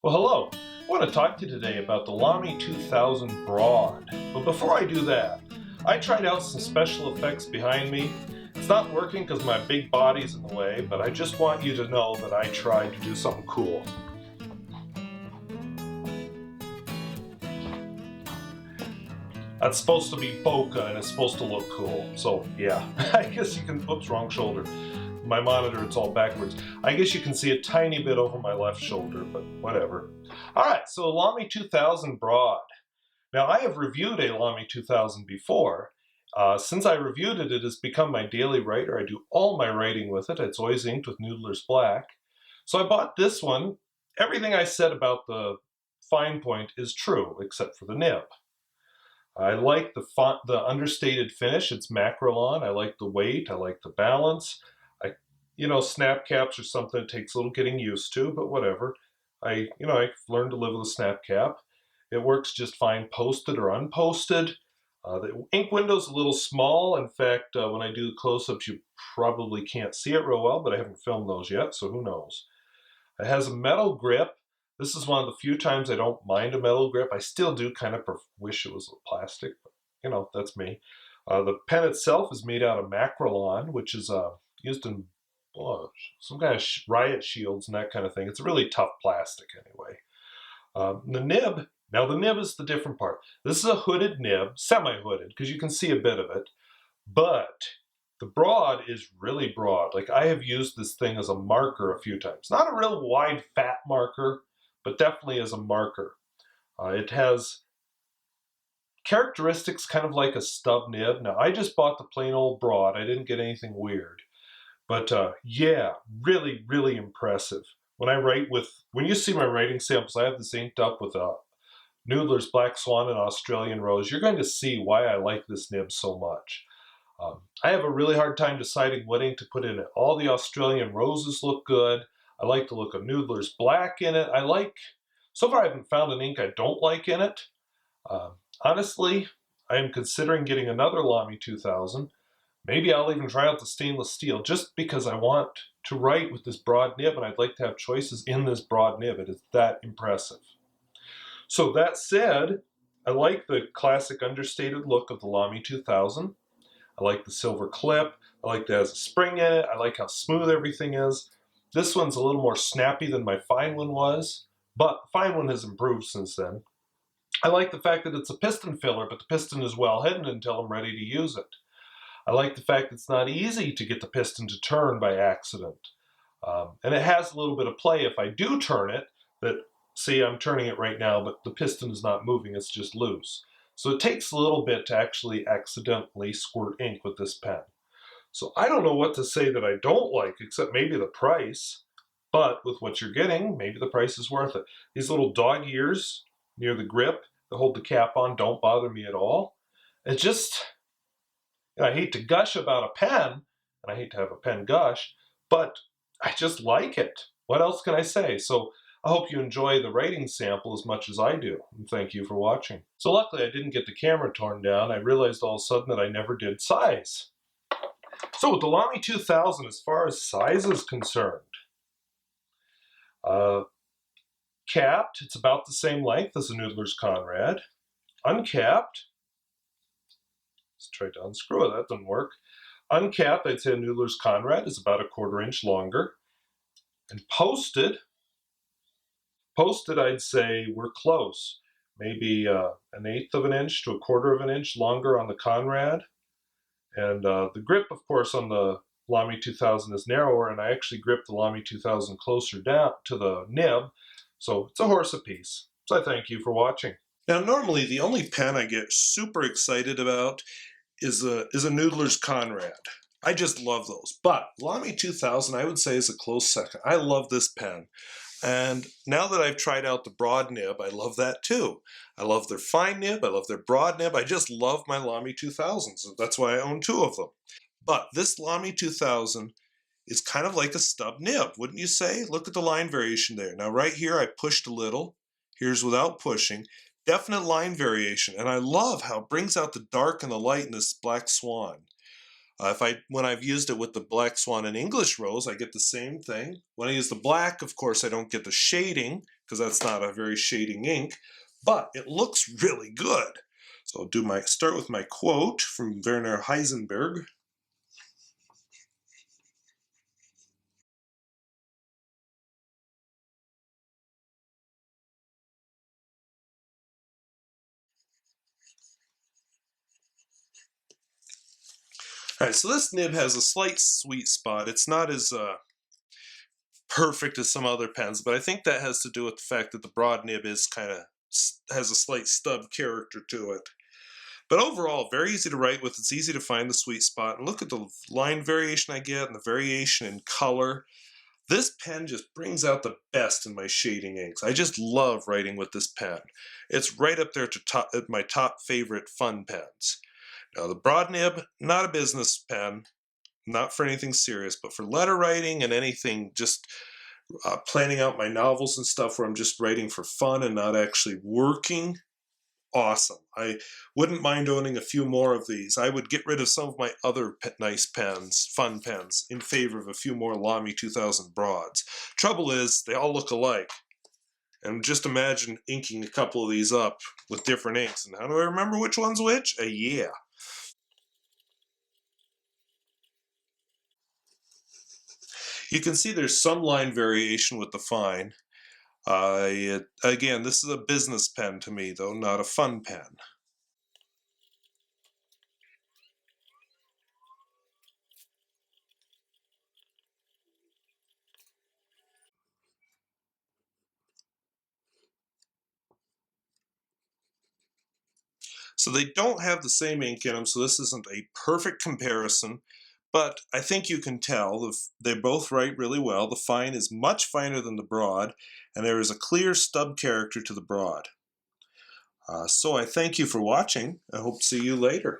Well, hello. I want to talk to you today about the Lamy 2000 Broad. But before I do that, I tried out some special effects behind me. It's not working because my big body's in the way, but I just want you to know that I tried to do something cool. That's supposed to be bokeh and it's supposed to look cool. So yeah, I guess you can, oops, wrong shoulder. My monitor, it's all backwards. I guess you can see a tiny bit over my left shoulder, but whatever. All right, so Lamy 2000 Broad. Now, I have reviewed a Lamy 2000 before. Since I reviewed it, it has become my daily writer. I do all my writing with it. It's always inked with Noodler's Black. So I bought this one. Everything I said about the fine point is true, except for the nib. I like the understated finish. It's Macrolon. I like the weight. I like the balance. Snap caps or something it takes a little getting used to, but whatever. I've learned to live with a snap cap. It works just fine posted or unposted. The ink window's a little small. In fact, when I do close-ups, you probably can't see it real well, but I haven't filmed those yet, so who knows. It has a metal grip. This is one of the few times I don't mind a metal grip. I still do kind of wish it was plastic, but that's me. The pen itself is made out of Macrolon, which is used in some kind of riot shields and that kind of thing. It's a really tough plastic anyway. The nib, now the nib is the different part. This is a hooded nib, semi-hooded, because you can see a bit of it, but the broad is really broad. Like, I have used this thing as a marker a few times. Not a real wide, fat marker, but definitely as a marker. It has characteristics kind of like a stub nib. Now, I just bought the plain old broad. I didn't get anything weird. But yeah, really, really impressive. When you see my writing samples, I have this inked up with Noodler's Black Swan and Australian Rose. You're going to see why I like this nib so much. I have a really hard time deciding what ink to put in it. All the Australian Roses look good. I like the look of Noodler's Black in it. So far I haven't found an ink I don't like in it. Honestly, I am considering getting another Lamy 2000. Maybe I'll even try out the stainless steel just because I want to write with this broad nib and I'd like to have choices in this broad nib. It is that impressive. So that said, I like the classic understated look of the Lamy 2000. I like the silver clip. I like that it has a spring in it. I like how smooth everything is. This one's a little more snappy than my fine one was, but the fine one has improved since then. I like the fact that it's a piston filler, but the piston is well hidden until I'm ready to use it. I like the fact it's not easy to get the piston to turn by accident. And it has a little bit of play if I do turn it, see, I'm turning it right now, but the piston is not moving, it's just loose. So it takes a little bit to actually accidentally squirt ink with this pen. So I don't know what to say that I don't like, except maybe the price. But with what you're getting, maybe the price is worth it. These little dog ears near the grip that hold the cap on don't bother me at all. It just... I hate to gush about a pen, and I hate to have a pen gush, but I just like it. What else can I say? So I hope you enjoy the writing sample as much as I do, and thank you for watching. So luckily I didn't get the camera torn down. I realized all of a sudden that I never did size. So with the Lamy 2000, as far as size is concerned, capped, it's about the same length as a Noodler's Conrad. Uncapped, let's try to unscrew it, that didn't work. Uncapped, I'd say a Noodler's Conrad is about a 1/4 inch longer. And posted, I'd say we're close. Maybe 1/8 of an inch to a 1/4 of an inch longer on the Conrad. And the grip, of course, on the Lamy 2000 is narrower, and I actually grip the Lamy 2000 closer down to the nib. So it's a horse apiece. So I thank you for watching. Now, normally the only pen I get super excited about is a Noodler's Conrad. I just love those. But Lamy 2000, I would say, is a close second. I love this pen. And now that I've tried out the broad nib, I love that too. I love their fine nib. I love their broad nib. I just love my Lamy 2000s. That's why I own 2 of them. But this Lamy 2000 is kind of like a stub nib, wouldn't you say? Look at the line variation there. Now right here I pushed a little. Here's without pushing. Definite line variation, and I love how it brings out the dark and the light in this Black Swan. When I've used it with the Black Swan and English Rose, I get the same thing. When I use the black, of course, I don't get the shading because that's not a very shading ink, but it looks really good. So I'll start with my quote from Werner Heisenberg. All right, so this nib has a slight sweet spot. It's not as perfect as some other pens, but I think that has to do with the fact that the broad nib is has a slight stub character to it. But overall, very easy to write with. It's easy to find the sweet spot. And look at the line variation I get and the variation in color. This pen just brings out the best in my shading inks. I just love writing with this pen. It's right up there at my top favorite fun pens. Now the broad nib, not a business pen, not for anything serious, but for letter writing and anything, just planning out my novels and stuff where I'm just writing for fun and not actually working. Awesome. I wouldn't mind owning a few more of these. I would get rid of some of my other nice pens, fun pens, in favor of a few more Lamy 2000 broads. Trouble is, they all look alike. And just imagine inking a couple of these up with different inks. And how do I remember which one's which? Yeah. You can see there's some line variation with the fine. Again, this is a business pen to me, though, not a fun pen. So they don't have the same ink in them, so this isn't a perfect comparison, but I think you can tell they both write really well. The fine is much finer than the broad, and there is a clear stub character to the broad. So I thank you for watching. I hope to see you later.